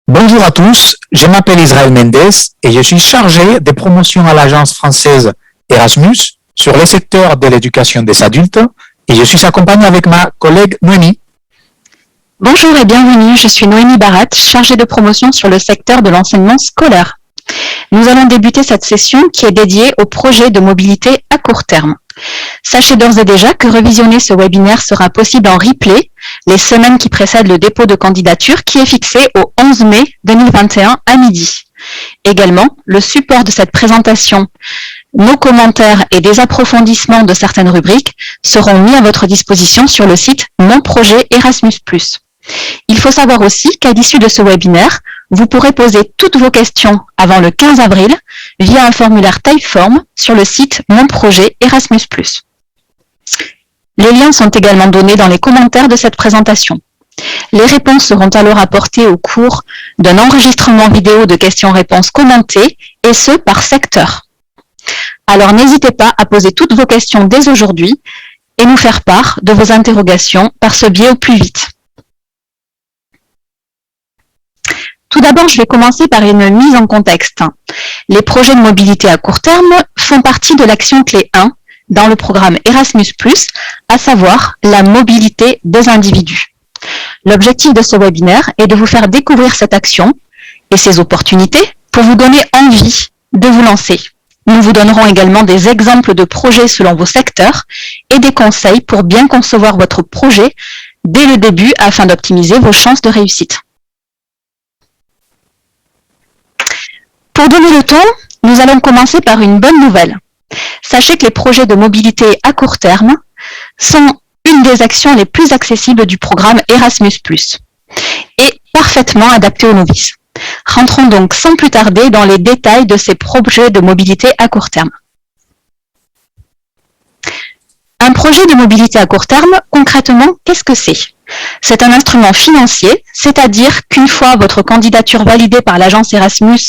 Bonjour à tous, je m'appelle Israël Mendes et je suis chargé de promotion à l'agence française Erasmus sur le secteur de l'éducation des adultes et je suis accompagné avec ma collègue Noémie. Bonjour et bienvenue, je suis Noémie Barat, chargée de promotion sur le secteur de l'enseignement scolaire. Nous allons débuter cette session qui est dédiée au projet de mobilité à court terme. Sachez d'ores et déjà que revisionner ce webinaire sera possible en replay les semaines qui précèdent le dépôt de candidature qui est fixé au 11 mai 2021 à midi. Également, le support de cette présentation, nos commentaires et des approfondissements de certaines rubriques seront mis à votre disposition sur le site Mon projet Erasmus+. Il faut savoir aussi qu'à l'issue de ce webinaire, vous pourrez poser toutes vos questions avant le 15 avril via un formulaire Typeform sur le site Mon projet Erasmus+. Les liens sont également donnés dans les commentaires de cette présentation. Les réponses seront alors apportées au cours d'un enregistrement vidéo de questions-réponses commentées, et ce par secteur. Alors n'hésitez pas à poser toutes vos questions dès aujourd'hui et nous faire part de vos interrogations par ce biais au plus vite. Tout d'abord, je vais commencer par une mise en contexte. Les projets de mobilité à court terme font partie de l'action clé 1 dans le programme Erasmus+, à savoir la mobilité des individus. L'objectif de ce webinaire est de vous faire découvrir cette action et ses opportunités pour vous donner envie de vous lancer. Nous vous donnerons également des exemples de projets selon vos secteurs et des conseils pour bien concevoir votre projet dès le début afin d'optimiser vos chances de réussite. Pour donner le ton, nous allons commencer par une bonne nouvelle. Sachez que les projets de mobilité à court terme sont une des actions les plus accessibles du programme Erasmus+, et parfaitement adaptées aux novices. Rentrons donc sans plus tarder dans les détails de ces projets de mobilité à court terme. Un projet de mobilité à court terme, concrètement, qu'est-ce que c'est ? C'est un instrument financier, c'est-à-dire qu'une fois votre candidature validée par l'agence Erasmus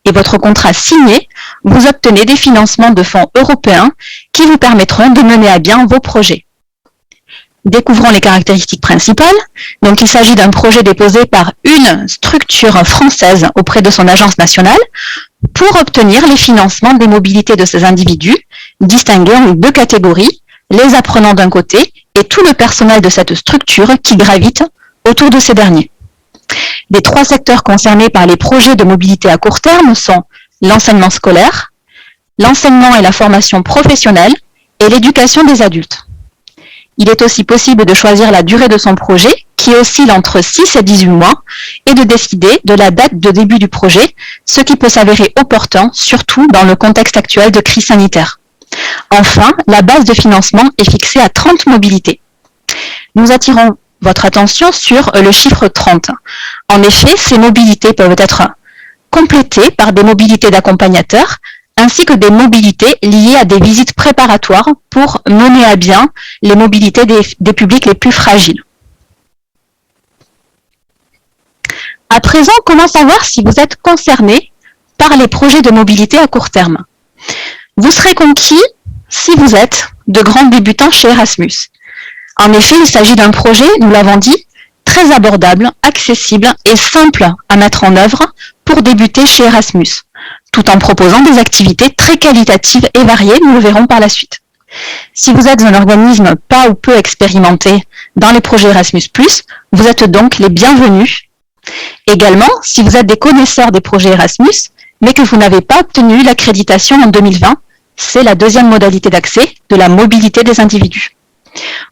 et votre contrat signé, vous obtenez des financements de fonds européens qui vous permettront de mener à bien vos projets. Découvrons les caractéristiques principales. Donc, il s'agit d'un projet déposé par une structure française auprès de son agence nationale pour obtenir les financements des mobilités de ces individus, distingués en deux catégories, les apprenants d'un côté et tout le personnel de cette structure qui gravite autour de ces derniers. Les trois secteurs concernés par les projets de mobilité à court terme sont l'enseignement scolaire, l'enseignement et la formation professionnelle et l'éducation des adultes. Il est aussi possible de choisir la durée de son projet, qui oscille entre 6 et 18 mois, et de décider de la date de début du projet, ce qui peut s'avérer opportun, surtout dans le contexte actuel de crise sanitaire. Enfin, la base de financement est fixée à 30 mobilités. Nous attirons votre attention sur le chiffre 30. En effet, ces mobilités peuvent être complétées par des mobilités d'accompagnateurs, ainsi que des mobilités liées à des visites préparatoires pour mener à bien les mobilités des publics les plus fragiles. À présent, comment savoir si vous êtes concerné par les projets de mobilité à court terme ? Vous serez conquis si vous êtes de grands débutants chez Erasmus. En effet, il s'agit d'un projet, nous l'avons dit, très abordable, accessible et simple à mettre en œuvre pour débuter chez Erasmus, tout en proposant des activités très qualitatives et variées, nous le verrons par la suite. Si vous êtes un organisme pas ou peu expérimenté dans les projets Erasmus+, vous êtes donc les bienvenus. Également, si vous êtes des connaisseurs des projets Erasmus, mais que vous n'avez pas obtenu l'accréditation en 2020, c'est la deuxième modalité d'accès de la mobilité des individus.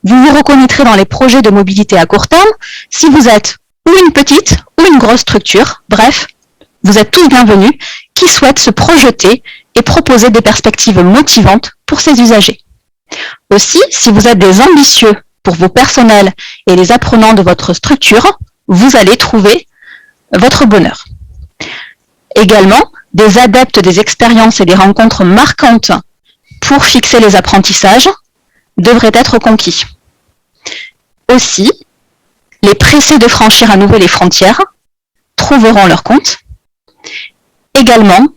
Vous vous reconnaîtrez dans les projets de mobilité à court terme si vous êtes ou une petite ou une grosse structure, bref, vous êtes tous bienvenus qui souhaitent se projeter et proposer des perspectives motivantes pour ses usagers. Aussi, si vous êtes des ambitieux pour vos personnels et les apprenants de votre structure, vous allez trouver votre bonheur. Également, des adeptes des expériences et des rencontres marquantes pour fixer les apprentissages devraient être conquis. Aussi, les pressés de franchir à nouveau les frontières trouveront leur compte. Également,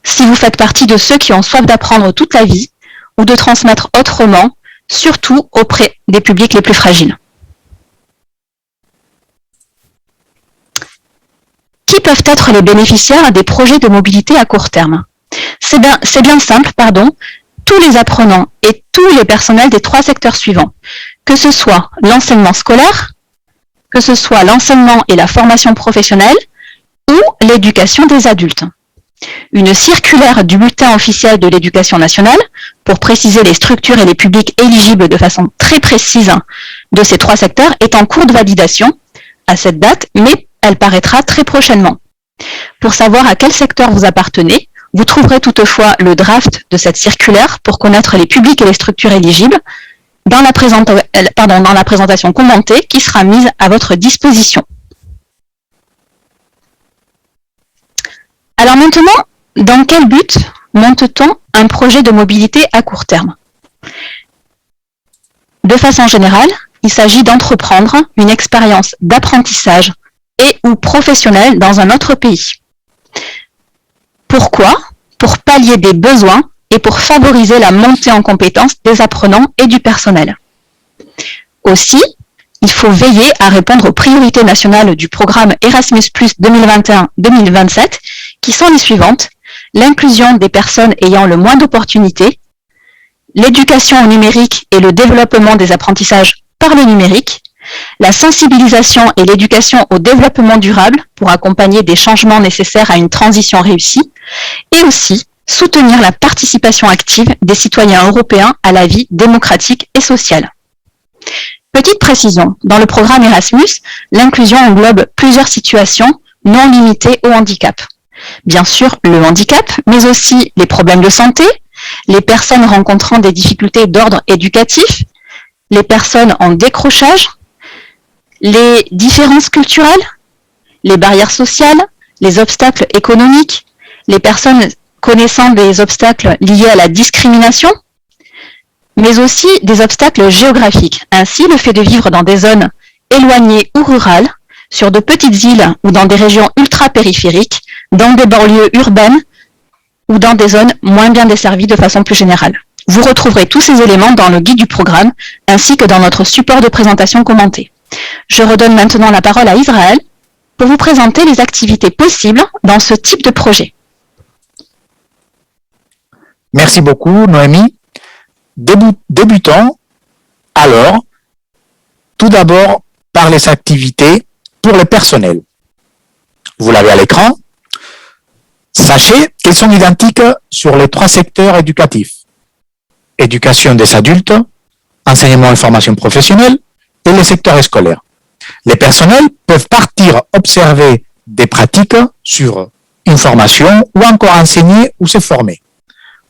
si vous faites partie de ceux qui ont soif d'apprendre toute la vie ou de transmettre autrement, surtout auprès des publics les plus fragiles. Qui peuvent être les bénéficiaires des projets de mobilité à court terme? C'est bien simple, tous les apprenants et tous les personnels des 3 secteurs suivants, que ce soit l'enseignement scolaire, que ce soit l'enseignement et la formation professionnelle ou l'éducation des adultes. Une circulaire du bulletin officiel de l'éducation nationale, pour préciser les structures et les publics éligibles de façon très précise de ces 3 secteurs, est en cours de validation à cette date, mais elle paraîtra très prochainement. Pour savoir à quel secteur vous appartenez, vous trouverez toutefois le draft de cette circulaire pour connaître les publics et les structures éligibles dans la présentation commentée qui sera mise à votre disposition. Alors maintenant, dans quel but monte-t-on un projet de mobilité à court terme? De façon générale, il s'agit d'entreprendre une expérience d'apprentissage et ou professionnelle dans un autre pays. Pourquoi? Pour pallier des besoins et pour favoriser la montée en compétences des apprenants et du personnel. Aussi, il faut veiller à répondre aux priorités nationales du programme Erasmus+ 2021-2027, qui sont les suivantes: l'inclusion des personnes ayant le moins d'opportunités, l'éducation au numérique et le développement des apprentissages par le numérique, la sensibilisation et l'éducation au développement durable pour accompagner des changements nécessaires à une transition réussie, et aussi soutenir la participation active des citoyens européens à la vie démocratique et sociale. Petite précision, dans le programme Erasmus, l'inclusion englobe plusieurs situations non limitées au handicap. Bien sûr, le handicap, mais aussi les problèmes de santé, les personnes rencontrant des difficultés d'ordre éducatif, les personnes en décrochage, les différences culturelles, les barrières sociales, les obstacles économiques, les personnes connaissant des obstacles liés à la discrimination, mais aussi des obstacles géographiques. Ainsi, le fait de vivre dans des zones éloignées ou rurales, sur de petites îles ou dans des régions ultra-périphériques, dans des banlieues urbaines ou dans des zones moins bien desservies de façon plus générale. Vous retrouverez tous ces éléments dans le guide du programme, ainsi que dans notre support de présentation commenté. Je redonne maintenant la parole à Israël pour vous présenter les activités possibles dans ce type de projet. Merci beaucoup, Noémie. Débutons alors tout d'abord par les activités pour le personnel. Vous l'avez à l'écran. Sachez qu'elles sont identiques sur les 3 secteurs éducatifs: éducation des adultes, enseignement et formation professionnelle et le secteur scolaire. Les personnels peuvent partir observer des pratiques sur une formation ou encore enseigner ou se former.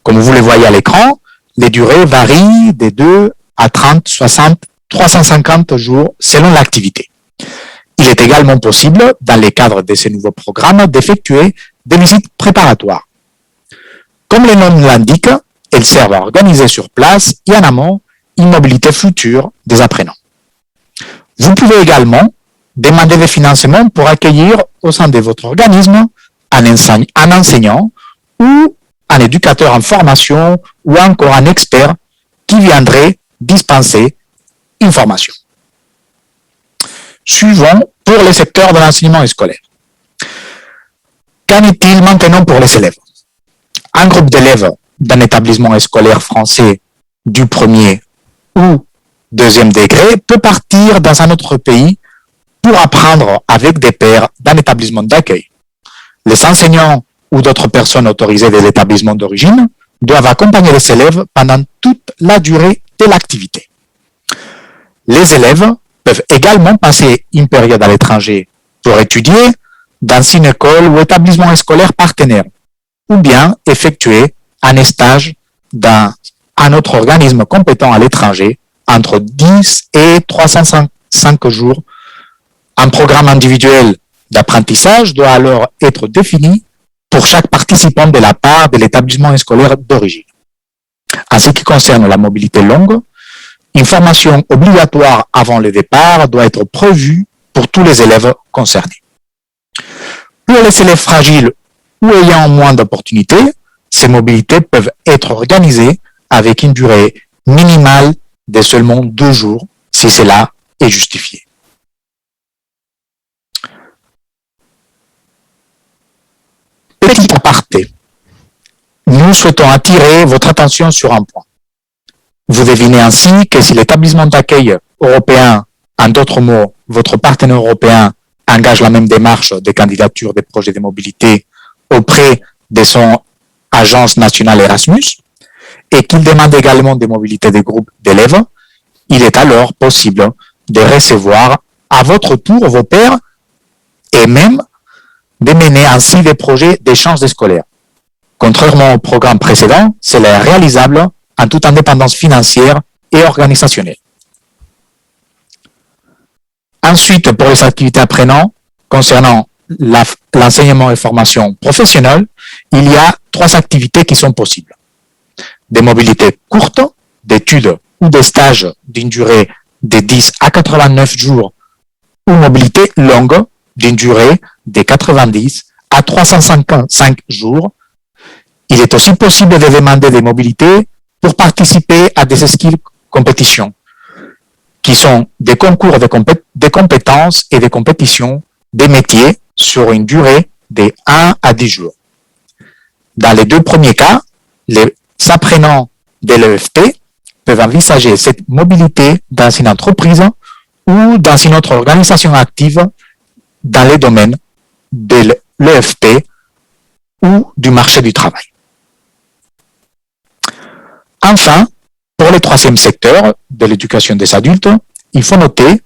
Comme vous le voyez à l'écran, les durées varient de 2 à 30, 60, 350 jours selon l'activité. Il est également possible, dans le cadre de ces nouveaux programmes, d'effectuer des visites préparatoires. Comme le nom l'indique, elles servent à organiser sur place et en amont une mobilité future des apprenants. Vous pouvez également demander des financements pour accueillir au sein de votre organisme un enseignant ou un éducateur en formation ou encore un expert qui viendrait dispenser une formation. Suivons pour le secteur de l'enseignement scolaire. Qu'en est-il maintenant pour les élèves? Un groupe d'élèves d'un établissement scolaire français du premier ou deuxième degré peut partir dans un autre pays pour apprendre avec des pairs d'un établissement d'accueil. Les enseignants ou d'autres personnes autorisées des établissements d'origine doivent accompagner les élèves pendant toute la durée de l'activité. Les élèves peuvent également passer une période à l'étranger pour étudier dans une école ou établissement scolaire partenaire, ou bien effectuer un stage dans un autre organisme compétent à l'étranger entre 10 et 305 jours. Un programme individuel d'apprentissage doit alors être défini pour chaque participant de la part de l'établissement scolaire d'origine. En ce qui concerne la mobilité longue, une formation obligatoire avant le départ doit être prévue pour tous les élèves concernés. Pour les élèves fragiles ou ayant moins d'opportunités, ces mobilités peuvent être organisées avec une durée minimale de seulement 2 jours, si cela est justifié. aparté. Nous souhaitons attirer votre attention sur un point. Vous devinez ainsi que si l'établissement d'accueil européen, en d'autres mots, votre partenaire européen, engage la même démarche de candidature des projets de mobilité auprès de son agence nationale Erasmus et qu'il demande également des mobilités des groupes d'élèves, il est alors possible de recevoir à votre tour vos pairs et même de mener ainsi des projets d'échange scolaires. Contrairement au programme précédent, cela est réalisable en toute indépendance financière et organisationnelle. Ensuite, pour les activités apprenantes, concernant l'enseignement et formation professionnelle, il y a 3 activités qui sont possibles. Des mobilités courtes, d'études ou des stages d'une durée de 10 à 89 jours ou mobilité longue d'une durée de 90 à 355 jours. Il est aussi possible de demander des mobilités pour participer à des skills compétitions, qui sont des concours de compétences et des compétitions des métiers sur une durée de 1 à 10 jours. Dans les 2 premiers cas, les apprenants de l'EFT peuvent envisager cette mobilité dans une entreprise ou dans une autre organisation active dans les domaines de l'EFT ou du marché du travail. Enfin, pour le 3e secteur de l'éducation des adultes, il faut noter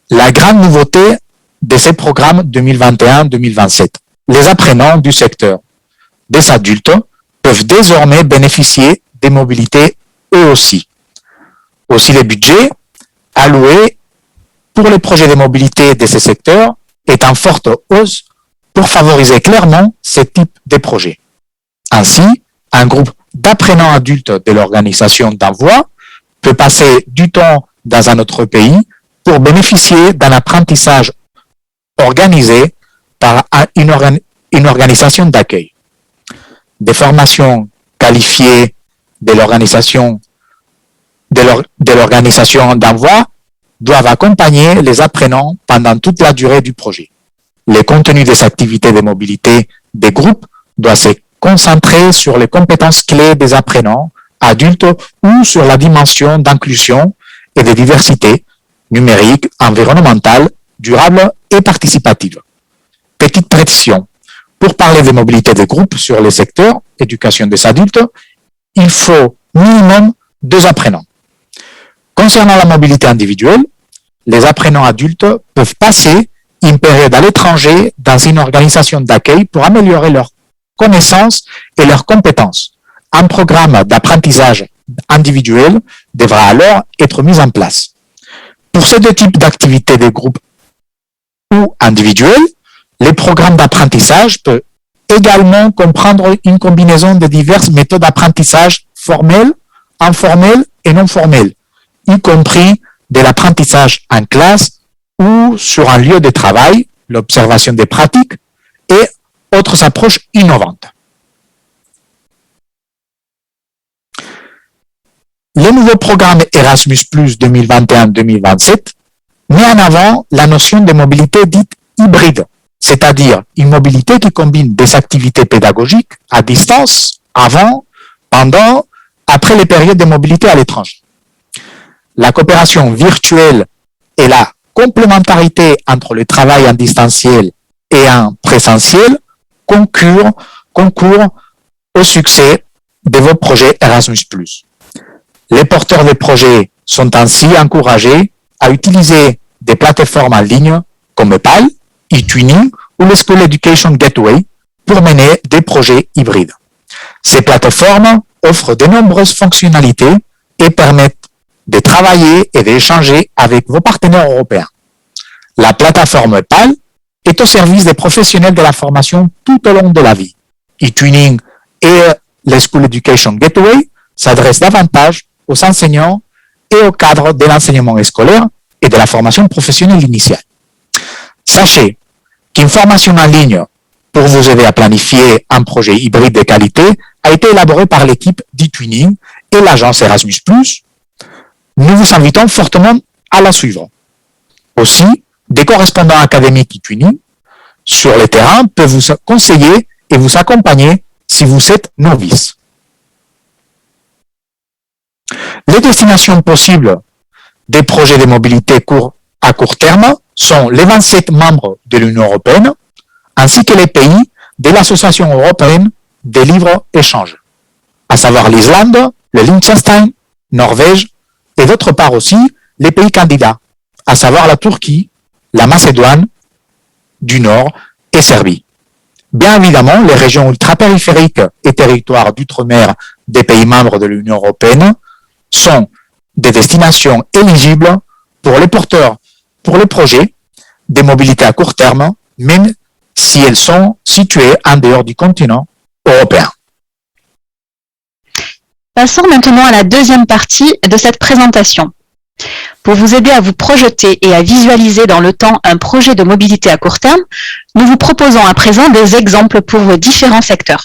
la grande nouveauté de ces programmes 2021-2027. Les apprenants du secteur des adultes peuvent désormais bénéficier des mobilités eux aussi. Aussi, le budget alloué pour les projets de mobilité de ces secteurs est en forte hausse pour favoriser clairement ce type de projet. Ainsi, un groupe d'apprenants adultes de l'organisation d'envoi peut passer du temps dans un autre pays pour bénéficier d'un apprentissage organisé par une organisation d'accueil. Des formations qualifiées de l'organisation d'envoi doivent accompagner les apprenants pendant toute la durée du projet. Le contenu des activités de mobilité des groupes doit se concentrer sur les compétences clés des apprenants adultes ou sur la dimension d'inclusion et de diversité numérique, environnementale, durable et participative. Petite précision. Pour parler de mobilité des groupes sur les secteurs éducation des adultes, il faut minimum 2 apprenants. Concernant la mobilité individuelle, les apprenants adultes peuvent passer une période à l'étranger dans une organisation d'accueil pour améliorer leurs connaissances et leurs compétences. Un programme d'apprentissage individuel devra alors être mis en place. Pour ces 2 types d'activités de groupe ou individuelles, les programmes d'apprentissage peuvent également comprendre une combinaison de diverses méthodes d'apprentissage formelles, informelles et non formelles, y compris de l'apprentissage en classe ou sur un lieu de travail, l'observation des pratiques et autres approches innovantes. Le nouveau programme Erasmus+ 2021-2027 met en avant la notion de mobilité dite hybride, c'est-à-dire une mobilité qui combine des activités pédagogiques à distance avant, pendant, après les périodes de mobilité à l'étranger. La coopération virtuelle et la complémentarité entre le travail en distanciel et en présentiel concourent au succès de vos projets Erasmus+. Les porteurs de projets sont ainsi encouragés à utiliser des plateformes en ligne comme EPAL, eTwinning ou le School Education Gateway pour mener des projets hybrides. Ces plateformes offrent de nombreuses fonctionnalités et permettent de travailler et d'échanger avec vos partenaires européens. La plateforme EPAL est au service des professionnels de la formation tout au long de la vie. eTwinning et le School Education Gateway s'adressent davantage aux enseignants et aux cadres de l'enseignement scolaire et de la formation professionnelle initiale. Sachez qu'une formation en ligne pour vous aider à planifier un projet hybride de qualité a été élaborée par l'équipe d'eTwinning et l'agence Erasmus+. Nous vous invitons fortement à la suivre. Aussi, des correspondants académiques eTwinning sur le terrain peuvent vous conseiller et vous accompagner si vous êtes novice. Les destinations possibles des projets de mobilité à court terme sont les 27 membres de l'Union européenne ainsi que les pays de l'Association européenne des livres-échanges, à savoir l'Islande, le Liechtenstein, Norvège et d'autre part aussi les pays candidats, à savoir la Turquie, la Macédoine du Nord et Serbie. Bien évidemment, les régions ultrapériphériques et territoires d'outre-mer des pays membres de l'Union européenne sont des destinations éligibles pour les porteurs, pour les projets de mobilité à court terme, même si elles sont situées en dehors du continent européen. Passons maintenant à la deuxième partie de cette présentation. Pour vous aider à vous projeter et à visualiser dans le temps un projet de mobilité à court terme, nous vous proposons à présent des exemples pour vos différents secteurs.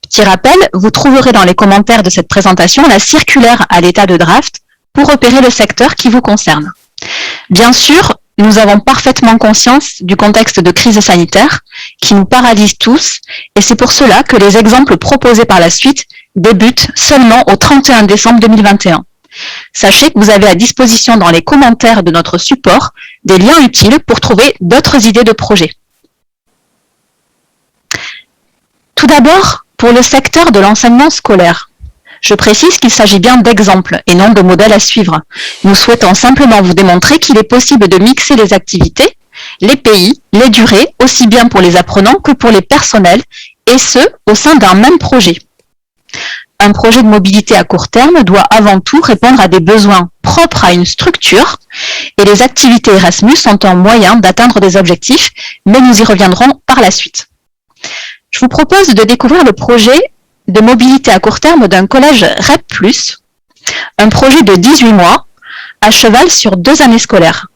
Petit rappel, vous trouverez dans les commentaires de cette présentation la circulaire à l'état de draft pour repérer le secteur qui vous concerne. Bien sûr, nous avons parfaitement conscience du contexte de crise sanitaire qui nous paralyse tous et c'est pour cela que les exemples proposés par la suite débutent seulement au 31 décembre 2021. Sachez que vous avez à disposition dans les commentaires de notre support des liens utiles pour trouver d'autres idées de projets. Tout d'abord, pour le secteur de l'enseignement scolaire. Je précise qu'il s'agit bien d'exemples et non de modèles à suivre. Nous souhaitons simplement vous démontrer qu'il est possible de mixer les activités, les pays, les durées, aussi bien pour les apprenants que pour les personnels, et ce, au sein d'un même projet. Un projet de mobilité à court terme doit avant tout répondre à des besoins propres à une structure et les activités Erasmus sont un moyen d'atteindre des objectifs, mais nous y reviendrons par la suite. Je vous propose de découvrir le projet de mobilité à court terme d'un collège REP+, un projet de 18 mois à cheval sur 2 années scolaires.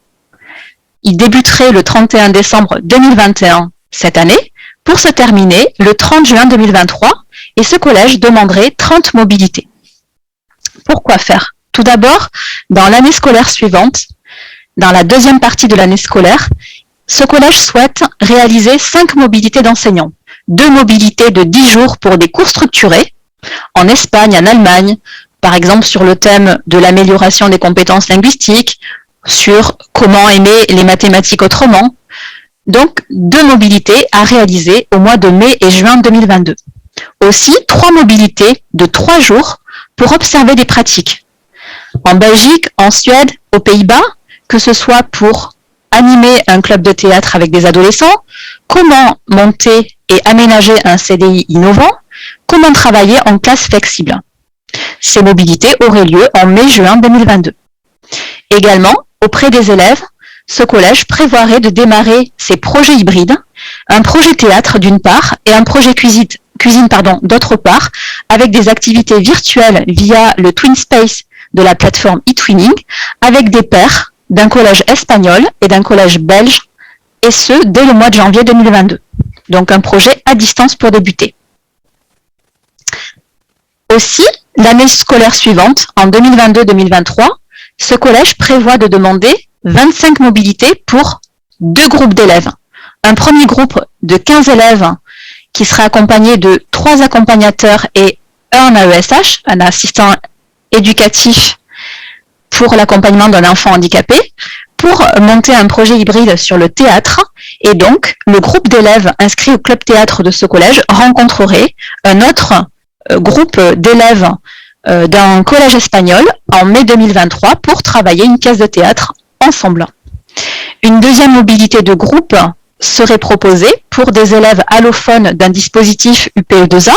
Il débuterait le 31 décembre 2021 cette année pour se terminer le 30 juin 2023 et ce collège demanderait 30 mobilités. Pourquoi faire? Tout d'abord, dans l'année scolaire suivante, dans la deuxième partie de l'année scolaire, ce collège souhaite réaliser 5 mobilités d'enseignants. 2 mobilités de 10 jours pour des cours structurés, en Espagne, en Allemagne, par exemple sur le thème de l'amélioration des compétences linguistiques, sur comment aimer les mathématiques autrement. Donc, 2 mobilités à réaliser au mois de mai et juin 2022. Aussi, 3 mobilités de 3 jours pour observer des pratiques. En Belgique, en Suède, aux Pays-Bas, que ce soit pour animer un club de théâtre avec des adolescents, comment monter et aménager un CDI innovant, comment travailler en classe flexible. Ces mobilités auraient lieu en mai-juin 2022. Également, auprès des élèves, ce collège prévoirait de démarrer ses projets hybrides, un projet théâtre d'une part et un projet cuisine d'autre part, avec des activités virtuelles via le TwinSpace de la plateforme eTwinning, avec des pairs d'un collège espagnol et d'un collège belge, et ce, dès le mois de janvier 2022. Donc un projet à distance pour débuter. Aussi, l'année scolaire suivante, en 2022-2023, ce collège prévoit de demander 25 mobilités pour 2 groupes d'élèves. Un premier groupe de 15 élèves qui sera accompagné de 3 accompagnateurs et un AESH, un assistant éducatif pour l'accompagnement d'un enfant handicapé, pour monter un projet hybride sur le théâtre. Et donc, le groupe d'élèves inscrits au club théâtre de ce collège rencontrerait un autre groupe d'élèves d'un collège espagnol en mai 2023 pour travailler une pièce de théâtre ensemble. Une deuxième mobilité de groupe serait proposée pour des élèves allophones d'un dispositif UPE2A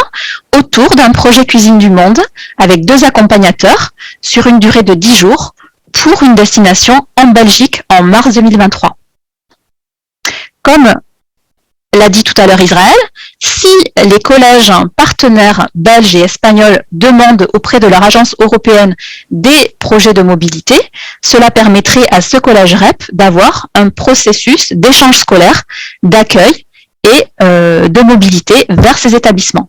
autour d'un projet Cuisine du Monde avec 2 accompagnateurs sur une durée de 10 jours pour une destination en Belgique en mars 2023. Comme l'a dit tout à l'heure Israël, si les collèges partenaires belges et espagnols demandent auprès de leur agence européenne des projets de mobilité, cela permettrait à ce collège REP d'avoir un processus d'échange scolaire, d'accueil et de mobilité vers ces établissements.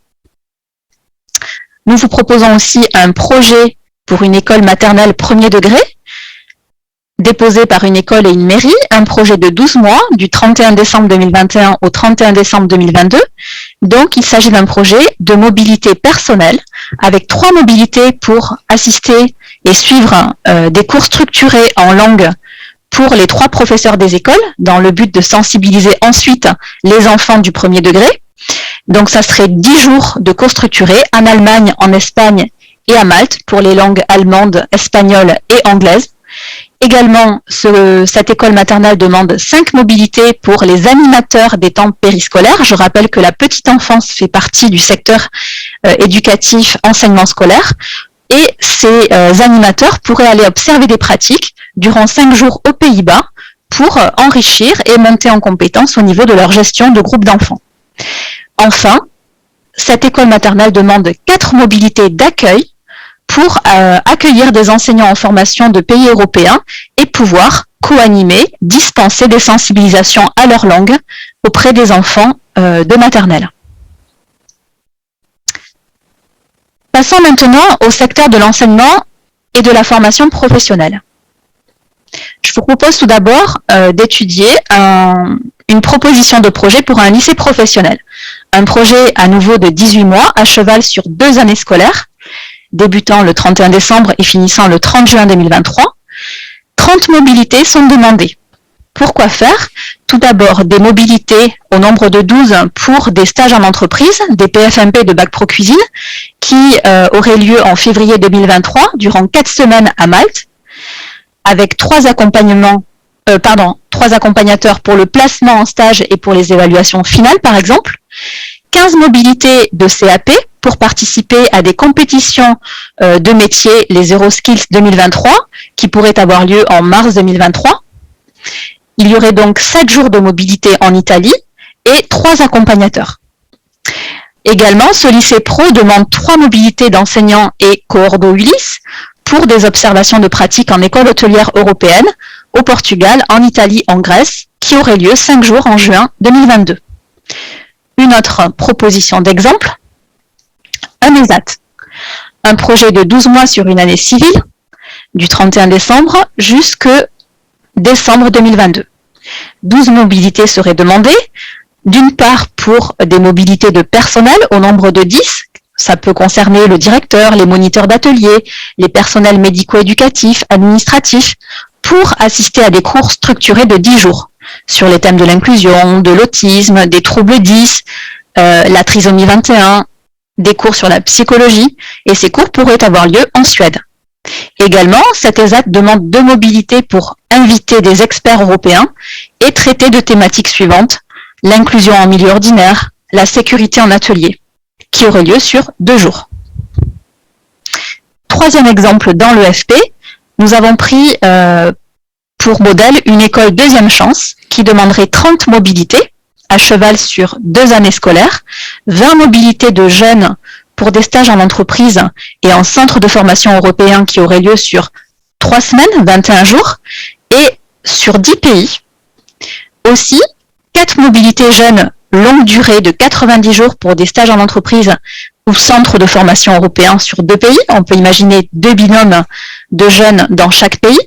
Nous vous proposons aussi un projet pour une école maternelle premier degré. déposé par une école et une mairie, un projet de 12 mois, du 31 décembre 2021 au 31 décembre 2022. Donc, il s'agit d'un projet de mobilité personnelle, avec 3 mobilités pour assister et suivre des cours structurés en langue pour les 3 professeurs des écoles, dans le but de sensibiliser ensuite les enfants du premier degré. Donc, ça serait 10 jours de cours structurés en Allemagne, en Espagne et à Malte pour les langues allemandes, espagnoles et anglaises. Également, cette école maternelle demande 5 mobilités pour les animateurs des temps périscolaires. Je rappelle que la petite enfance fait partie du secteur éducatif enseignement scolaire. Et ces animateurs pourraient aller observer des pratiques durant 5 jours aux Pays-Bas pour enrichir et monter en compétence au niveau de leur gestion de groupes d'enfants. Enfin, cette école maternelle demande 4 mobilités d'accueil pour accueillir des enseignants en formation de pays européens et pouvoir co-animer, dispenser des sensibilisations à leur langue auprès des enfants de maternelle. Passons maintenant au secteur de l'enseignement et de la formation professionnelle. Je vous propose tout d'abord d'étudier une proposition de projet pour un lycée professionnel. Un projet à nouveau de 18 mois à cheval sur 2 années scolaires, débutant le 31 décembre et finissant le 30 juin 2023. 30 mobilités sont demandées. Pourquoi faire? Tout d'abord, des mobilités au nombre de 12 pour des stages en entreprise, des PFMP de Bac Pro Cuisine, qui auraient lieu en février 2023, durant 4 semaines à Malte, avec 3 accompagnateurs pour le placement en stage et pour les évaluations finales, par exemple. 15 mobilités de CAP pour participer à des compétitions de métiers, les Euroskills 2023, qui pourraient avoir lieu en mars 2023. Il y aurait donc 7 jours de mobilité en Italie et 3 accompagnateurs. Également, ce lycée pro demande 3 mobilités d'enseignants et coordo ULIS pour des observations de pratique en école hôtelière européenne, au Portugal, en Italie, en Grèce, qui auraient lieu 5 jours en juin 2022. Une autre proposition d'exemple, un ESAT, un projet de 12 mois sur une année civile, du 31 décembre jusqu'à décembre 2022. 12 mobilités seraient demandées, d'une part pour des mobilités de personnel au nombre de 10, ça peut concerner le directeur, les moniteurs d'atelier, les personnels médico-éducatifs, administratifs, pour assister à des cours structurés de 10 jours sur les thèmes de l'inclusion, de l'autisme, des troubles 10, la trisomie 21, des cours sur la psychologie, et ces cours pourraient avoir lieu en Suède. Également, cet ESAT demande 2 mobilités pour inviter des experts européens et traiter de thématiques suivantes, l'inclusion en milieu ordinaire, la sécurité en atelier, qui aurait lieu sur 2 jours. Troisième exemple dans l'EFP, nous avons pris pour modèle une école deuxième chance qui demanderait 30 mobilités à cheval sur 2 années scolaires, 20 mobilités de jeunes pour des stages en entreprise et en centre de formation européen qui auraient lieu sur 3 semaines, 21 jours, et sur 10 pays. Aussi, 4 mobilités jeunes longue durée de 90 jours pour des stages en entreprise ou centre de formation européen sur 2 pays. On peut imaginer 2 binômes de jeunes dans chaque pays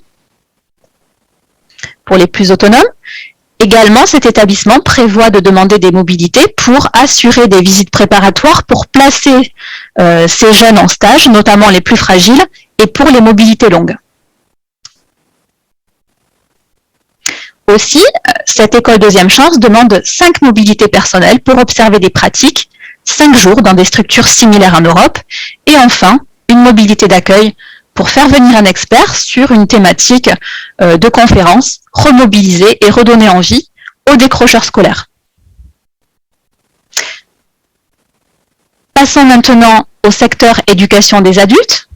pour les plus autonomes. Également, cet établissement prévoit de demander des mobilités pour assurer des visites préparatoires pour placer ces jeunes en stage, notamment les plus fragiles, et pour les mobilités longues. Aussi, cette école deuxième chance demande 5 mobilités personnelles pour observer des pratiques, 5 jours dans des structures similaires en Europe, et enfin, une mobilité d'accueil pour faire venir un expert sur une thématique de conférence, remobiliser et redonner envie aux décrocheurs scolaires. Passons maintenant au secteur éducation des adultes.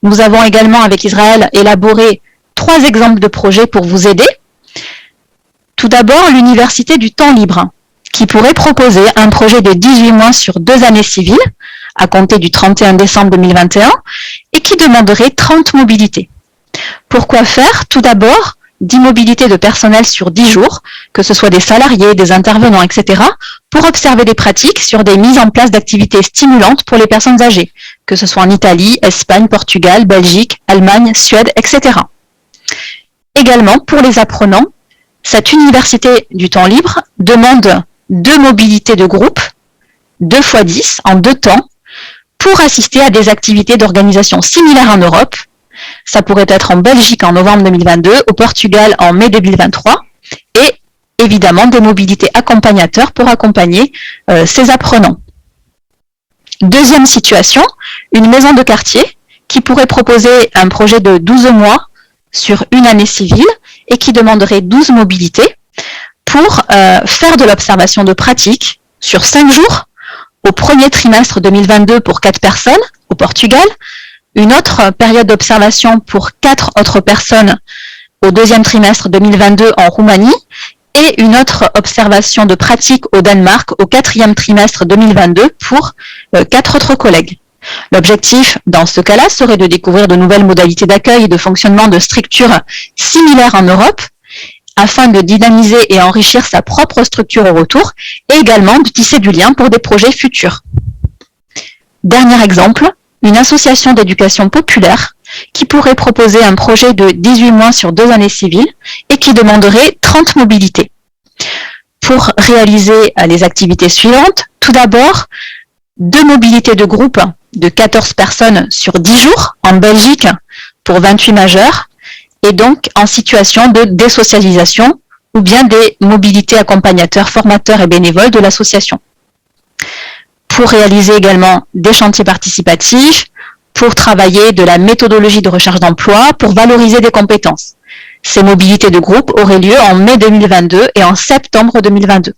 Nous avons également avec Israël élaboré 3 exemples de projets pour vous aider. Tout d'abord, l'Université du temps libre, qui pourrait proposer un projet de 18 mois sur 2 années civiles, à compter du 31 décembre 2021, et qui demanderait 30 mobilités. Pourquoi faire? Tout d'abord, 10 mobilités de personnel sur 10 jours, que ce soit des salariés, des intervenants, etc., pour observer des pratiques sur des mises en place d'activités stimulantes pour les personnes âgées, que ce soit en Italie, Espagne, Portugal, Belgique, Allemagne, Suède, etc. Également, pour les apprenants, cette université du temps libre demande 2 mobilités de groupe, 2 x 10 en 2 temps, pour assister à des activités d'organisation similaires en Europe. Ça pourrait être en Belgique en novembre 2022, au Portugal en mai 2023, et évidemment des mobilités accompagnateurs pour accompagner ces apprenants. Deuxième situation, une maison de quartier qui pourrait proposer un projet de 12 mois sur une année civile et qui demanderait 12 mobilités pour faire de l'observation de pratique sur 5 jours au premier trimestre 2022 pour 4 personnes au Portugal, une autre période d'observation pour 4 autres personnes au deuxième trimestre 2022 en Roumanie et une autre observation de pratique au Danemark au 4e trimestre 2022 pour 4 autres collègues. L'objectif, dans ce cas-là, serait de découvrir de nouvelles modalités d'accueil et de fonctionnement de structures similaires en Europe, afin de dynamiser et enrichir sa propre structure au retour, et également de tisser du lien pour des projets futurs. Dernier exemple, une association d'éducation populaire qui pourrait proposer un projet de 18 mois sur 2 années civiles et qui demanderait 30 mobilités. Pour réaliser les activités suivantes, tout d'abord, 2 mobilités de groupe de 14 personnes sur 10 jours en Belgique pour 28 majeurs, et donc en situation de désocialisation ou bien des mobilités accompagnateurs, formateurs et bénévoles de l'association. Pour réaliser également des chantiers participatifs, pour travailler de la méthodologie de recherche d'emploi, pour valoriser des compétences. Ces mobilités de groupe auraient lieu en mai 2022 et en septembre 2022.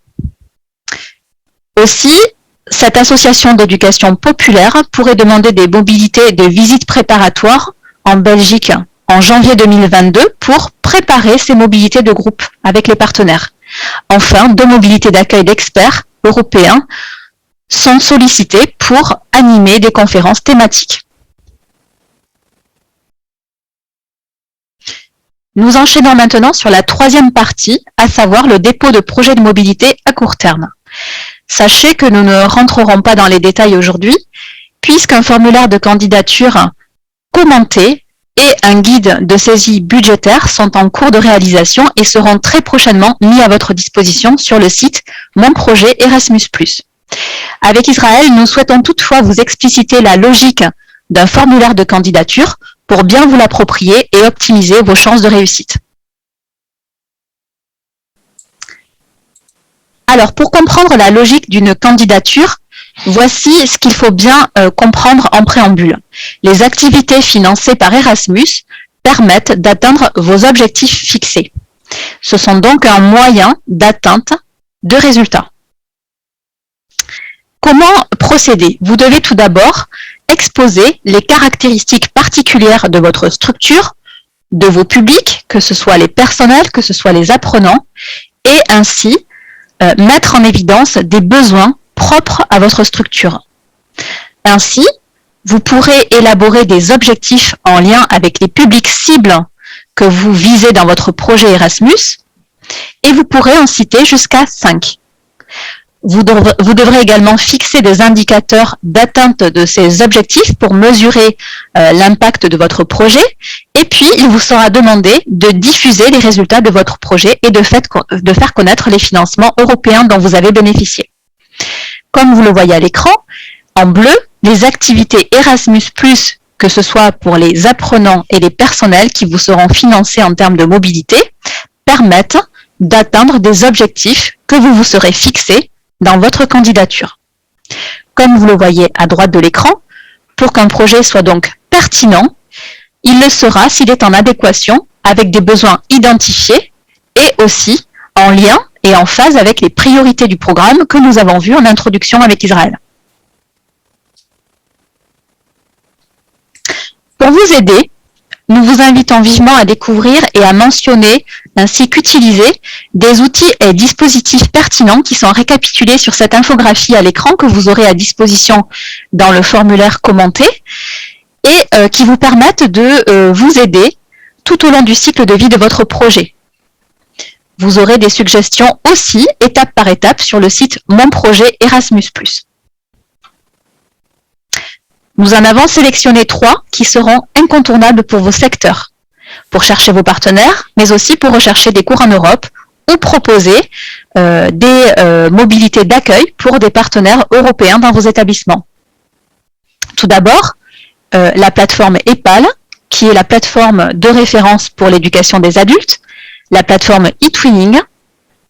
Aussi, cette association d'éducation populaire pourrait demander des mobilités de visites préparatoires en Belgique en janvier 2022 pour préparer ces mobilités de groupe avec les partenaires. Enfin, 2 mobilités d'accueil d'experts européens sont sollicités pour animer des conférences thématiques. Nous enchaînons maintenant sur la 3e partie, à savoir le dépôt de projets de mobilité à court terme. Sachez que nous ne rentrerons pas dans les détails aujourd'hui, puisqu'un formulaire de candidature commenté et un guide de saisie budgétaire sont en cours de réalisation et seront très prochainement mis à votre disposition sur le site Mon Projet Erasmus+. Avec Israël, nous souhaitons toutefois vous expliciter la logique d'un formulaire de candidature pour bien vous l'approprier et optimiser vos chances de réussite. Alors, pour comprendre la logique d'une candidature, voici ce qu'il faut bien comprendre en préambule. Les activités financées par Erasmus permettent d'atteindre vos objectifs fixés. Ce sont donc un moyen d'atteinte de résultats. Comment procéder? Vous devez tout d'abord exposer les caractéristiques particulières de votre structure, de vos publics, que ce soit les personnels, que ce soit les apprenants, et ainsi mettre en évidence des besoins propres à votre structure. Ainsi, vous pourrez élaborer des objectifs en lien avec les publics cibles que vous visez dans votre projet Erasmus, et vous pourrez en citer jusqu'à 5. Vous devrez également fixer des indicateurs d'atteinte de ces objectifs pour mesurer l'impact de votre projet. Et puis, il vous sera demandé de diffuser les résultats de votre projet et de faire connaître les financements européens dont vous avez bénéficié. Comme vous le voyez à l'écran, en bleu, les activités Erasmus+, que ce soit pour les apprenants et les personnels qui vous seront financés en termes de mobilité, permettent d'atteindre des objectifs que vous vous serez fixés dans votre candidature. Comme vous le voyez à droite de l'écran, pour qu'un projet soit donc pertinent, il le sera s'il est en adéquation avec des besoins identifiés et aussi en lien et en phase avec les priorités du programme que nous avons vu en introduction avec Israël. Pour vous aider, nous vous invitons vivement à découvrir et à mentionner ainsi qu'utiliser des outils et dispositifs pertinents qui sont récapitulés sur cette infographie à l'écran que vous aurez à disposition dans le formulaire commenté et qui vous permettent de vous aider tout au long du cycle de vie de votre projet. Vous aurez des suggestions aussi, étape par étape, sur le site Mon Projet Erasmus+. Nous en avons sélectionné 3 qui seront incontournables pour vos secteurs. pour chercher vos partenaires, mais aussi pour rechercher des cours en Europe ou proposer des mobilités d'accueil pour des partenaires européens dans vos établissements. Tout d'abord, la plateforme EPAL, qui est la plateforme de référence pour l'éducation des adultes, la plateforme eTwinning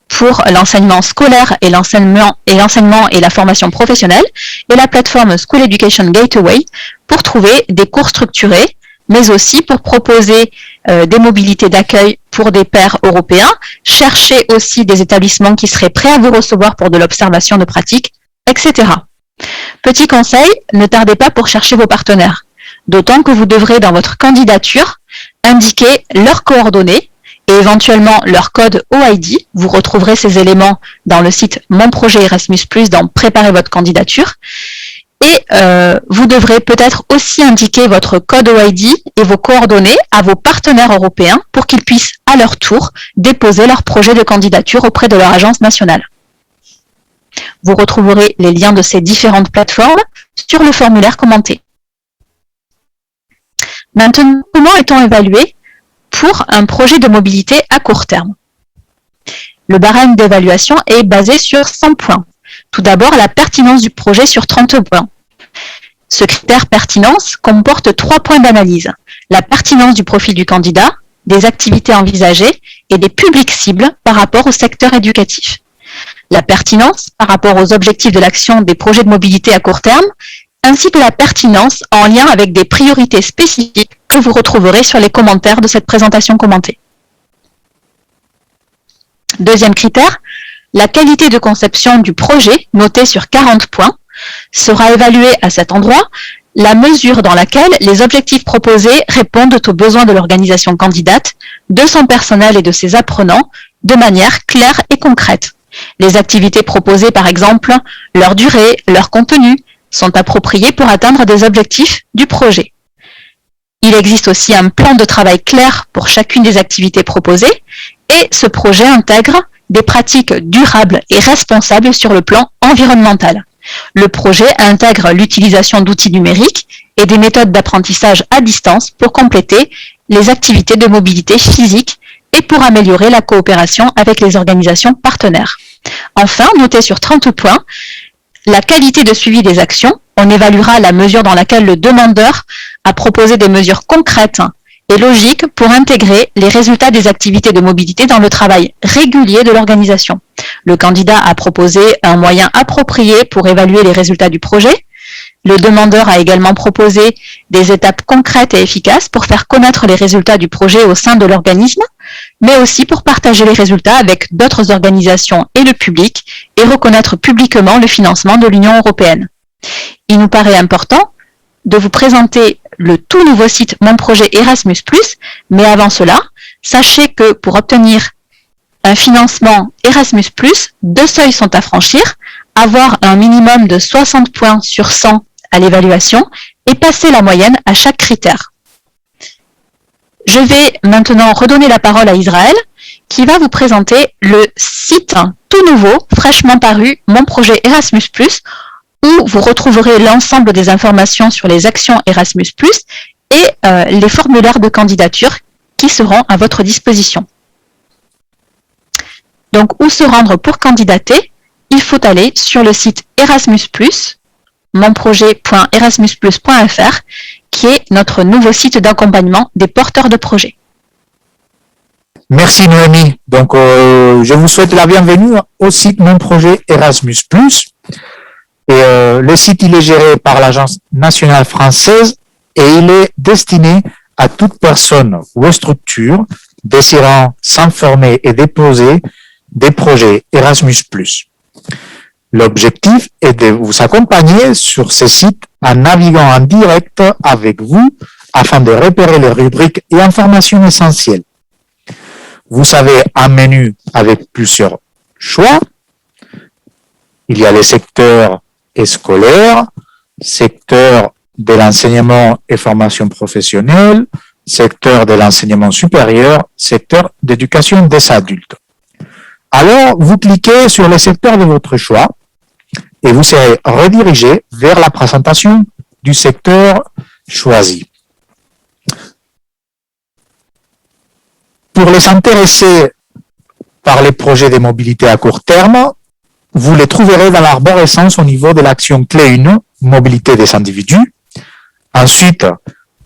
pour l'enseignement scolaire et l'enseignement et la formation professionnelle, et la plateforme School Education Gateway pour trouver des cours structurés, mais aussi pour proposer des mobilités d'accueil pour des pairs européens, chercher aussi des établissements qui seraient prêts à vous recevoir pour de l'observation de pratique, etc. Petit conseil, ne tardez pas pour chercher vos partenaires, d'autant que vous devrez dans votre candidature indiquer leurs coordonnées et éventuellement leur code OID. Vous retrouverez ces éléments dans le site Mon Projet Erasmus+, dans Préparer votre candidature. Et vous devrez peut-être aussi indiquer votre code OID et vos coordonnées à vos partenaires européens pour qu'ils puissent à leur tour déposer leur projet de candidature auprès de leur agence nationale. Vous retrouverez les liens de ces différentes plateformes sur le formulaire commenté. Maintenant, comment est-on évalué pour un projet de mobilité à court terme? Le barème d'évaluation est basé sur 100 points. Tout d'abord, la pertinence du projet sur 30 points. Ce critère pertinence comporte 3 points d'analyse. La pertinence du profil du candidat, des activités envisagées et des publics cibles par rapport au secteur éducatif. La pertinence par rapport aux objectifs de l'action des projets de mobilité à court terme, ainsi que la pertinence en lien avec des priorités spécifiques que vous retrouverez sur les commentaires de cette présentation commentée. Deuxième critère, la qualité de conception du projet, notée sur 40 points, sera évaluée à cet endroit la mesure dans laquelle les objectifs proposés répondent aux besoins de l'organisation candidate, de son personnel et de ses apprenants, de manière claire et concrète. Les activités proposées, par exemple, leur durée, leur contenu, sont appropriées pour atteindre des objectifs du projet. Il existe aussi un plan de travail clair pour chacune des activités proposées et ce projet intègre des pratiques durables et responsables sur le plan environnemental. Le projet intègre l'utilisation d'outils numériques et des méthodes d'apprentissage à distance pour compléter les activités de mobilité physique et pour améliorer la coopération avec les organisations partenaires. Enfin, notez sur 30 points, la qualité de suivi des actions. On évaluera la mesure dans laquelle le demandeur a proposé des mesures concrètes et logiques pour intégrer les résultats des activités de mobilité dans le travail régulier de l'organisation. Le candidat a proposé un moyen approprié pour évaluer les résultats du projet. Le demandeur a également proposé des étapes concrètes et efficaces pour faire connaître les résultats du projet au sein de l'organisme, mais aussi pour partager les résultats avec d'autres organisations et le public et reconnaître publiquement le financement de l'Union européenne. Il nous paraît important de vous présenter le tout nouveau site Mon Projet Erasmus+, mais avant cela, sachez que pour obtenir un financement Erasmus+, 2 seuils sont à franchir, avoir un minimum de 60 points sur 100 à l'évaluation et passer la moyenne à chaque critère. Je vais maintenant redonner la parole à Israël, qui va vous présenter le site tout nouveau, fraîchement paru, Mon Projet Erasmus+, où vous retrouverez l'ensemble des informations sur les actions Erasmus+, et les formulaires de candidature qui seront à votre disposition. Donc, où se rendre pour candidater? Il faut aller sur le site Erasmus+, monprojet.erasmusplus.fr, qui est notre nouveau site d'accompagnement des porteurs de projets. Merci Noémie. Donc, je vous souhaite la bienvenue au site Mon Projet Erasmus+. Et le site, il est géré par l'Agence nationale française et il est destiné à toute personne ou structure désirant s'informer et déposer des projets Erasmus+. L'objectif est de vous accompagner sur ce site en naviguant en direct avec vous afin de repérer les rubriques et informations essentielles. Vous avez un menu avec plusieurs choix. Il y a les secteurs scolaires, secteur de l'enseignement et formation professionnelle, secteur de l'enseignement supérieur, secteur d'éducation des adultes. Alors, vous cliquez sur le secteur de votre choix et vous serez redirigé vers la présentation du secteur choisi. Pour les intéressés par les projets de mobilité à court terme, vous les trouverez dans l'arborescence au niveau de l'action clé 1, mobilité des individus. Ensuite,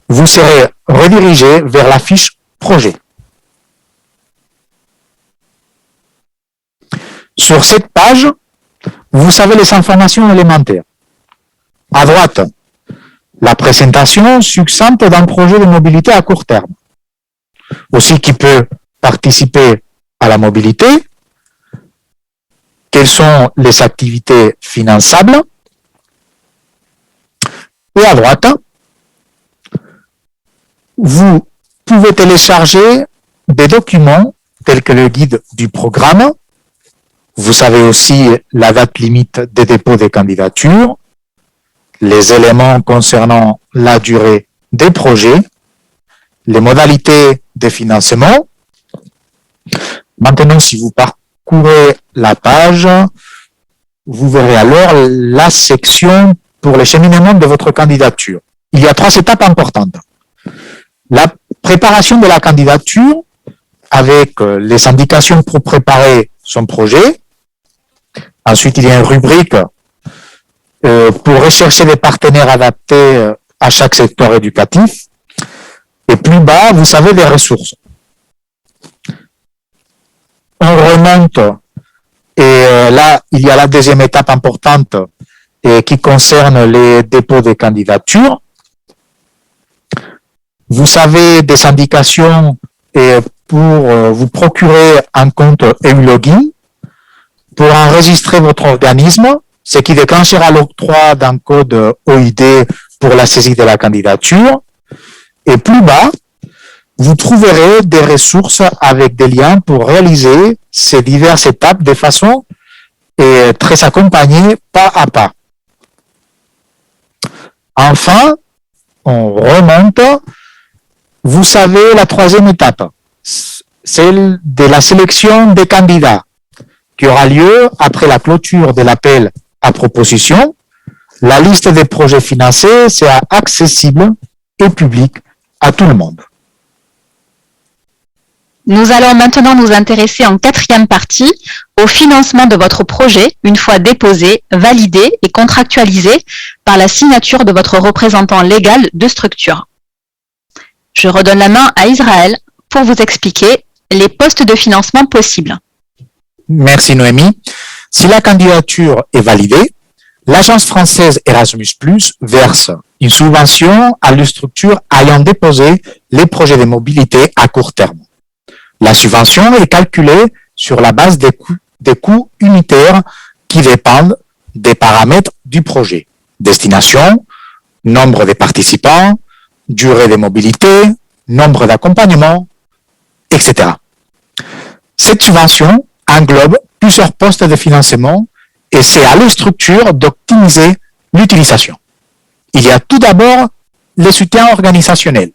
vous serez redirigé vers la fiche projet. Sur cette page, vous avez les informations élémentaires. À droite, la présentation succincte d'un projet de mobilité à court terme. Aussi qui peut participer à la mobilité, quelles sont les activités finançables. Et à droite, vous pouvez télécharger des documents tels que le guide du programme. Vous savez aussi la date limite des dépôts des candidatures, les éléments concernant la durée des projets, les modalités de financement. Maintenant, si vous parcourez la page, vous verrez alors la section pour le cheminement de votre candidature. Il y a 3 étapes importantes. La préparation de la candidature avec les indications pour préparer son projet. Ensuite, il y a une rubrique pour rechercher des partenaires adaptés à chaque secteur éducatif. Et plus bas, vous savez les ressources. On remonte et là, il y a la deuxième étape importante qui concerne les dépôts de candidatures. Vous avez des indications pour vous procurer un compte EU-Login, pour enregistrer votre organisme, ce qui déclenchera l'octroi d'un code OID pour la saisie de la candidature. Et plus bas, vous trouverez des ressources avec des liens pour réaliser ces diverses étapes de façon très accompagnée pas à pas. Enfin, on remonte. Vous savez la 3e étape, celle de la sélection des candidats, qui aura lieu après la clôture de l'appel à proposition. La liste des projets financés sera accessible et publique à tout le monde. Nous allons maintenant nous intéresser en 4e partie au financement de votre projet une fois déposé, validé et contractualisé par la signature de votre représentant légal de structure. Je redonne la main à Israël pour vous expliquer les postes de financement possibles. Merci Noémie. Si la candidature est validée, l'agence française Erasmus+ verse une subvention à les structures ayant déposé les projets de mobilité à court terme. La subvention est calculée sur la base des coûts unitaires qui dépendent des paramètres du projet. Destination, nombre de participants, durée de mobilité, nombre d'accompagnements, etc. Cette subvention englobe plusieurs postes de financement et c'est à la structure d'optimiser l'utilisation. Il y a tout d'abord le soutien organisationnel,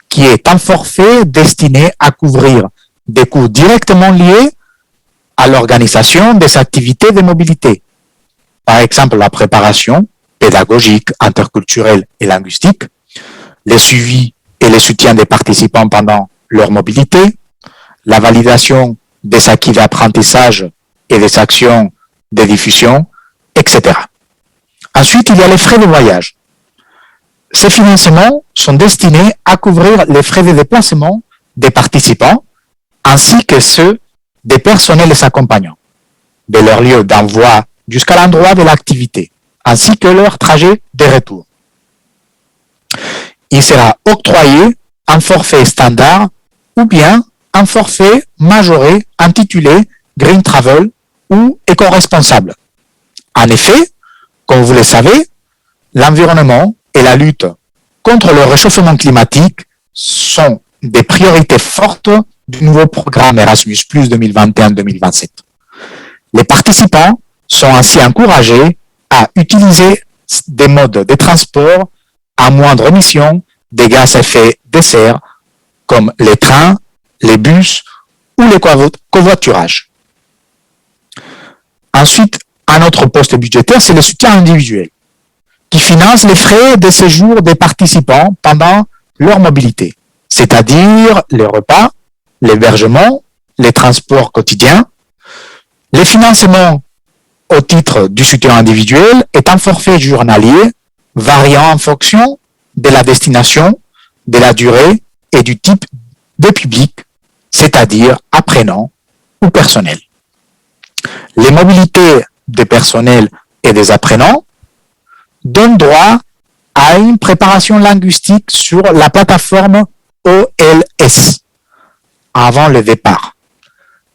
qui est un forfait destiné à couvrir des coûts directement liés à l'organisation des activités de mobilité. Par exemple, la préparation pédagogique, interculturelle et linguistique, le suivi et le soutien des participants pendant leur mobilité, la validation des acquis d'apprentissage et des actions de diffusion, etc. Ensuite, il y a les frais de voyage. Ces financements sont destinés à couvrir les frais de déplacement des participants ainsi que ceux des personnels accompagnants, de leur lieu d'envoi jusqu'à l'endroit de l'activité, ainsi que leur trajet de retour. Il sera octroyé un forfait standard ou bien un forfait majoré intitulé Green Travel ou éco-responsable. En effet, comme vous le savez, l'environnement et la lutte contre le réchauffement climatique sont des priorités fortes du nouveau programme Erasmus+ 2021-2027. Les participants sont ainsi encouragés à utiliser des modes de transport à moindre émission de gaz à effet de serre comme les trains, les bus ou le covoiturage. Ensuite, un autre poste budgétaire, c'est le soutien individuel, qui finance les frais de séjour des participants pendant leur mobilité, c'est-à-dire les repas, l'hébergement, les transports quotidiens, les financements au titre du soutien individuel est un forfait journalier variant en fonction de la destination, de la durée et du type de public, c'est-à-dire apprenant ou personnel. Les mobilités des personnels et des apprenants donnent droit à une préparation linguistique sur la plateforme OLS avant le départ.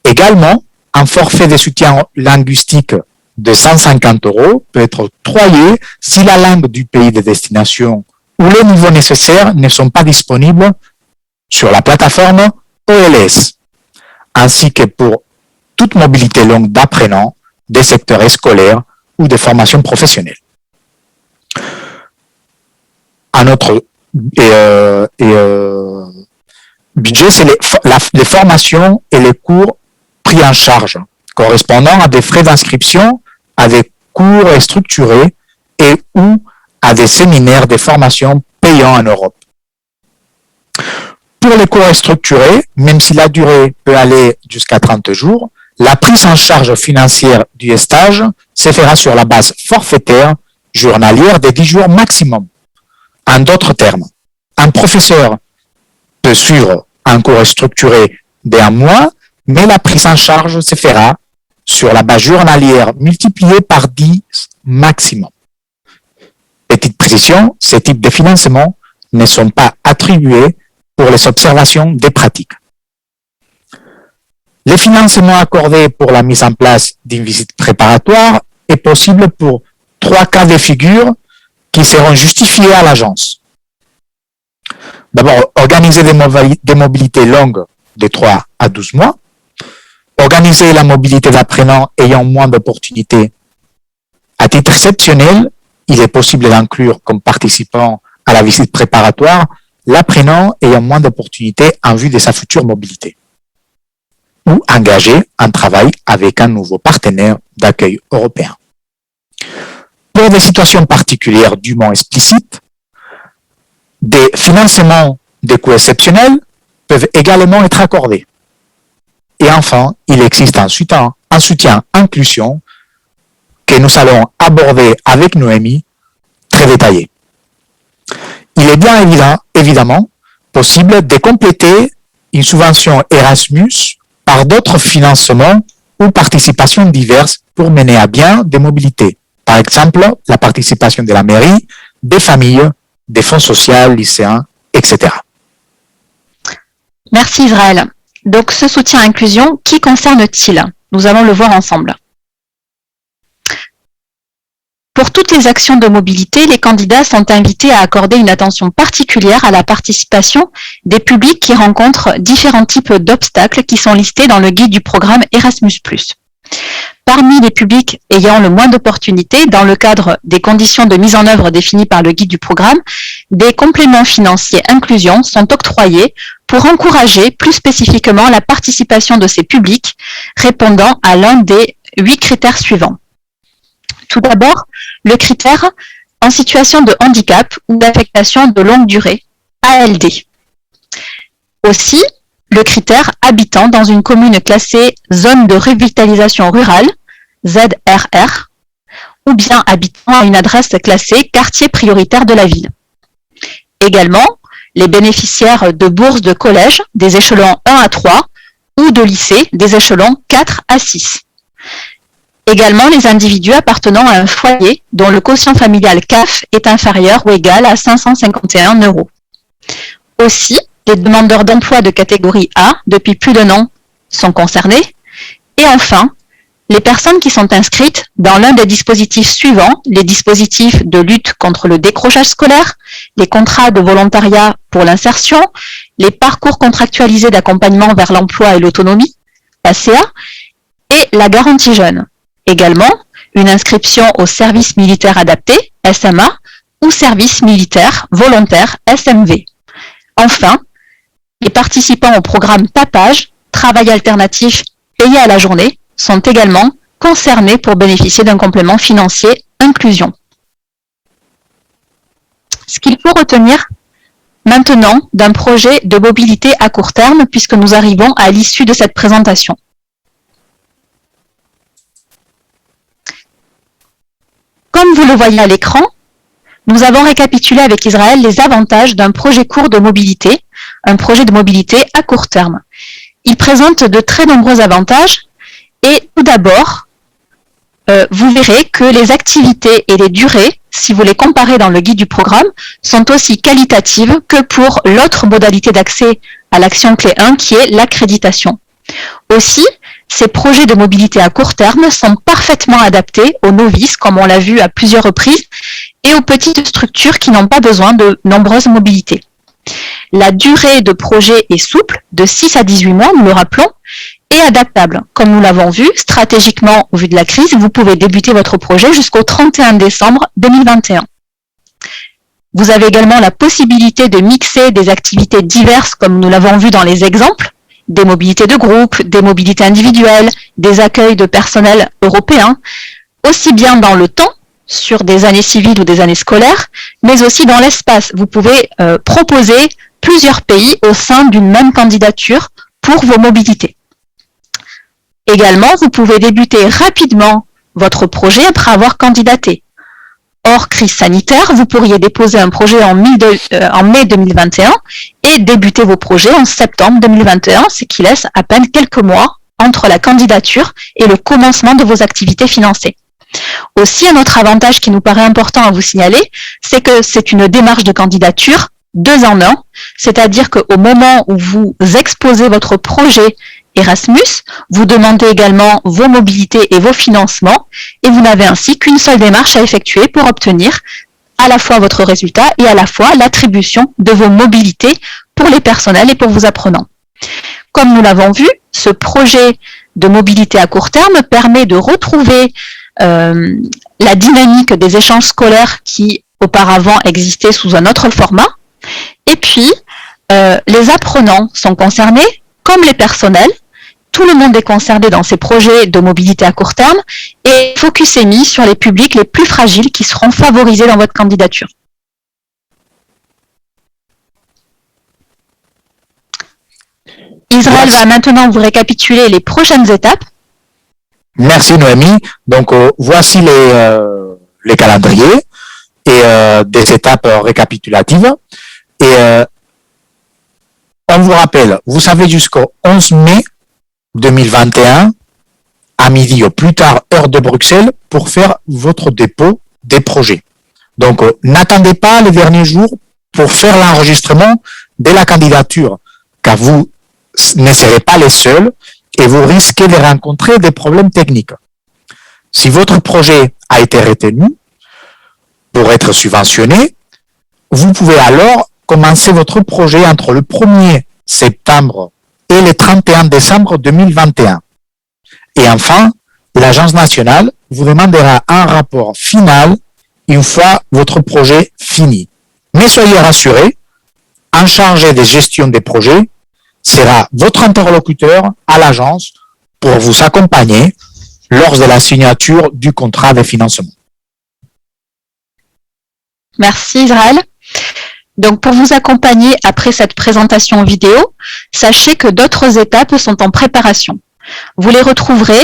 Également, un forfait de soutien linguistique de 150 € peut être octroyé si la langue du pays de destination ou les niveaux nécessaires ne sont pas disponibles sur la plateforme OLS, ainsi que pour toute mobilité longue d'apprenants des secteurs scolaires ou de formation professionnelle. Un autre budget, c'est les formations et les cours pris en charge, correspondant à des frais d'inscription, à des cours structurés et ou à des séminaires de formation payants en Europe. Pour les cours structurés, même si la durée peut aller jusqu'à 30 jours, la prise en charge financière du stage se fera sur la base forfaitaire journalière de 10 jours maximum. En d'autres termes, un professeur peut suivre un cours structuré d'un mois, mais la prise en charge se fera sur la base journalière multipliée par 10 maximum. Petite précision, ces types de financements ne sont pas attribués pour les observations des pratiques. Les financements accordés pour la mise en place d'une visite préparatoire est possible pour 3 cas de figure qui seront justifiés à l'agence. D'abord, organiser des mobilités longues de 3 à 12 mois, organiser la mobilité d'apprenants ayant moins d'opportunités. À titre exceptionnel, il est possible d'inclure comme participant à la visite préparatoire l'apprenant ayant moins d'opportunités en vue de sa future mobilité, ou engager un travail avec un nouveau partenaire d'accueil européen. Pour des situations particulières dûment explicites, des financements de coûts exceptionnels peuvent également être accordés. Et enfin, il existe un soutien inclusion que nous allons aborder avec Noémie, très détaillé. Il est bien évidemment possible de compléter une subvention Erasmus par d'autres financements ou participations diverses pour mener à bien des mobilités. Par exemple, la participation de la mairie, des familles, des fonds sociaux, lycéens, etc. Merci Israël. Donc ce soutien à inclusion, qui concerne-t-il? Nous allons le voir ensemble. Pour toutes les actions de mobilité, les candidats sont invités à accorder une attention particulière à la participation des publics qui rencontrent différents types d'obstacles qui sont listés dans le guide du programme Erasmus+. Parmi les publics ayant le moins d'opportunités, dans le cadre des conditions de mise en œuvre définies par le guide du programme, des compléments financiers inclusion sont octroyés pour encourager plus spécifiquement la participation de ces publics répondant à l'un des 8 critères suivants. Tout d'abord, le critère en situation de handicap ou d'affectation de longue durée, ALD. Aussi, le critère habitant dans une commune classée zone de revitalisation rurale, ZRR, ou bien habitant à une adresse classée quartier prioritaire de la ville. Également, les bénéficiaires de bourses de collège des échelons 1 à 3 ou de lycée des échelons 4 à 6. Également, les individus appartenant à un foyer dont le quotient familial CAF est inférieur ou égal à 551 €. Aussi, les demandeurs d'emploi de catégorie A depuis plus d'un an sont concernés. Et enfin, les personnes qui sont inscrites dans l'un des dispositifs suivants, les dispositifs de lutte contre le décrochage scolaire, les contrats de volontariat pour l'insertion, les parcours contractualisés d'accompagnement vers l'emploi et l'autonomie, PACA, et la garantie jeune. Également, une inscription au service militaire adapté, SMA, ou service militaire volontaire, SMV. Enfin, les participants au programme Tapage, travail alternatif payé à la journée, sont également concernés pour bénéficier d'un complément financier inclusion. Ce qu'il faut retenir maintenant d'un projet de mobilité à court terme puisque nous arrivons à l'issue de cette présentation. Comme vous le voyez à l'écran, nous avons récapitulé avec Israël les avantages d'un projet court de mobilité, un projet de mobilité à court terme. Il présente de très nombreux avantages et tout d'abord, vous verrez que les activités et les durées, si vous les comparez dans le guide du programme, sont aussi qualitatives que pour l'autre modalité d'accès à l'action clé 1 qui est l'accréditation. Aussi, ces projets de mobilité à court terme sont parfaitement adaptés aux novices, comme on l'a vu à plusieurs reprises, et aux petites structures qui n'ont pas besoin de nombreuses mobilités. La durée de projet est souple, de 6 à 18 mois, nous le rappelons, et adaptable. Comme nous l'avons vu, stratégiquement, au vu de la crise, vous pouvez débuter votre projet jusqu'au 31 décembre 2021. Vous avez également la possibilité de mixer des activités diverses, comme nous l'avons vu dans les exemples, des mobilités de groupe, des mobilités individuelles, des accueils de personnel européen, aussi bien dans le temps, sur des années civiles ou des années scolaires, mais aussi dans l'espace. Vous pouvez proposer plusieurs pays au sein d'une même candidature pour vos mobilités. Également, vous pouvez débuter rapidement votre projet après avoir candidaté. Hors crise sanitaire, vous pourriez déposer un projet en mai 2021 et débuter vos projets en septembre 2021, ce qui laisse à peine quelques mois entre la candidature et le commencement de vos activités financées. Aussi, un autre avantage qui nous paraît important à vous signaler, c'est que c'est une démarche de candidature 2 en 1, c'est-à-dire qu'au moment où vous exposez votre projet Erasmus, vous demandez également vos mobilités et vos financements, et vous n'avez ainsi qu'une seule démarche à effectuer pour obtenir à la fois votre résultat et à la fois l'attribution de vos mobilités pour les personnels et pour vos apprenants. Comme nous l'avons vu, ce projet de mobilité à court terme permet de retrouver la dynamique des échanges scolaires qui auparavant existaient sous un autre format. Et puis, les apprenants sont concernés, comme les personnels. Tout le monde est concerné dans ces projets de mobilité à court terme et focus est mis sur les publics les plus fragiles qui seront favorisés dans votre candidature. Israël va maintenant vous récapituler les prochaines étapes. Merci Noémie. Donc voici les calendriers et des étapes récapitulatives. Et on vous rappelle, vous savez jusqu'au 11 mai 2021 à midi au plus tard heure de Bruxelles pour faire votre dépôt des projets. Donc n'attendez pas les derniers jours pour faire l'enregistrement de la candidature car vous ne serez pas les seuls et vous risquez de rencontrer des problèmes techniques. Si votre projet a été retenu pour être subventionné, vous pouvez alors commencer votre projet entre le 1er septembre et le 31 décembre 2021. Et enfin, l'Agence nationale vous demandera un rapport final une fois votre projet fini. Mais soyez rassurés, un chargé de gestion des projets sera votre interlocuteur à l'agence pour vous accompagner lors de la signature du contrat de financement. Merci Israël. Donc pour vous accompagner après cette présentation vidéo, sachez que d'autres étapes sont en préparation. Vous les retrouverez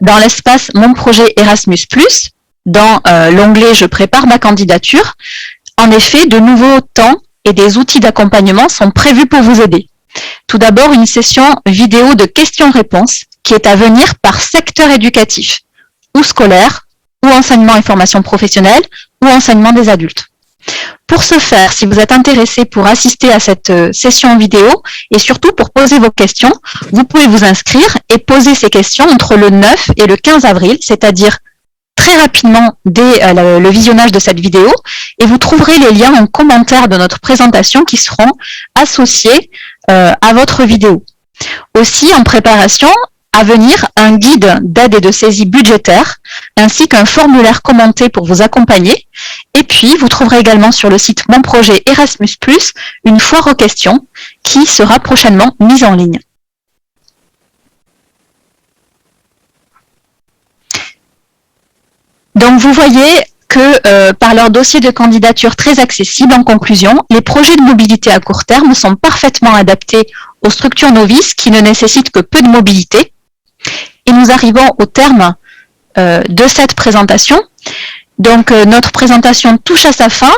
dans l'espace Mon projet Erasmus+, dans l'onglet Je prépare ma candidature. En effet, de nouveaux temps et des outils d'accompagnement sont prévus pour vous aider. Tout d'abord, une session vidéo de questions-réponses qui est à venir par secteur éducatif, ou scolaire, ou enseignement et formation professionnelle, ou enseignement des adultes. Pour ce faire, si vous êtes intéressé pour assister à cette session vidéo et surtout pour poser vos questions, vous pouvez vous inscrire et poser ces questions entre le 9 et le 15 avril, c'est-à-dire très rapidement dès le visionnage de cette vidéo, et vous trouverez les liens en commentaire de notre présentation qui seront associés à votre vidéo. Aussi, en préparation, à venir, un guide d'aide et de saisie budgétaire, ainsi qu'un formulaire commenté pour vous accompagner. Et puis, vous trouverez également sur le site Mon projet Erasmus+, une foire aux questions qui sera prochainement mise en ligne. Donc, vous voyez, que par leur dossier de candidature très accessible, en conclusion, les projets de mobilité à court terme sont parfaitement adaptés aux structures novices qui ne nécessitent que peu de mobilité. Et nous arrivons au terme de cette présentation. Donc, notre présentation touche à sa fin.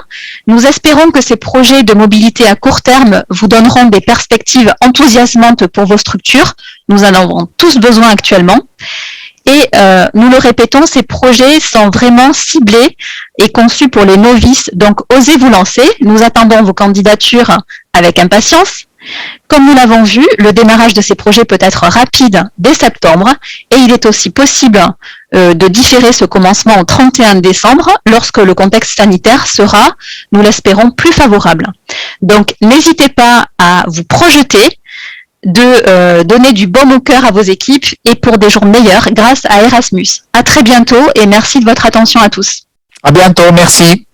Nous espérons que ces projets de mobilité à court terme vous donneront des perspectives enthousiasmantes pour vos structures. Nous en avons tous besoin actuellement. Et nous le répétons, ces projets sont vraiment ciblés et conçus pour les novices. Donc, osez vous lancer. Nous attendons vos candidatures avec impatience. Comme nous l'avons vu, le démarrage de ces projets peut être rapide dès septembre et il est aussi possible de différer ce commencement au 31 décembre lorsque le contexte sanitaire sera, nous l'espérons, plus favorable. Donc, n'hésitez pas à vous projeter, de donner du baume au cœur à vos équipes et pour des jours meilleurs grâce à Erasmus. À très bientôt et merci de votre attention à tous. À bientôt, merci.